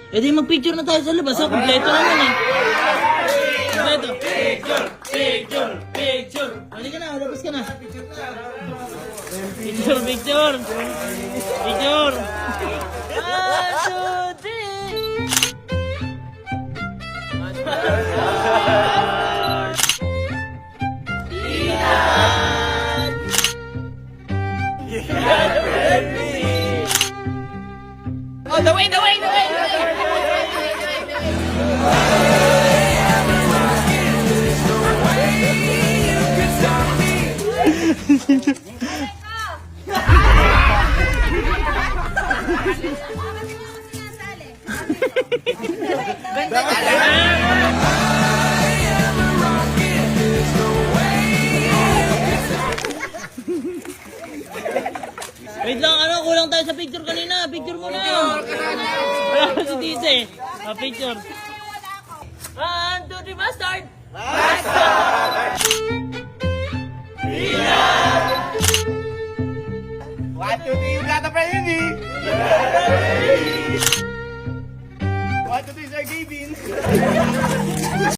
E di mag-picture na tayo sa labas ha. Kompleto naman eh. Kompleto. Picture. Halika na, labas ka na. Picture. Picture. 1, 2, 3. Oh, the way. Wait lang, kulang tayo sa picture kanina. Picture mo na. Wala pa si Tite. Picture. 1, 2, 3, bastard! Bastard! 1, 2, 3, yung gata pa yun eh.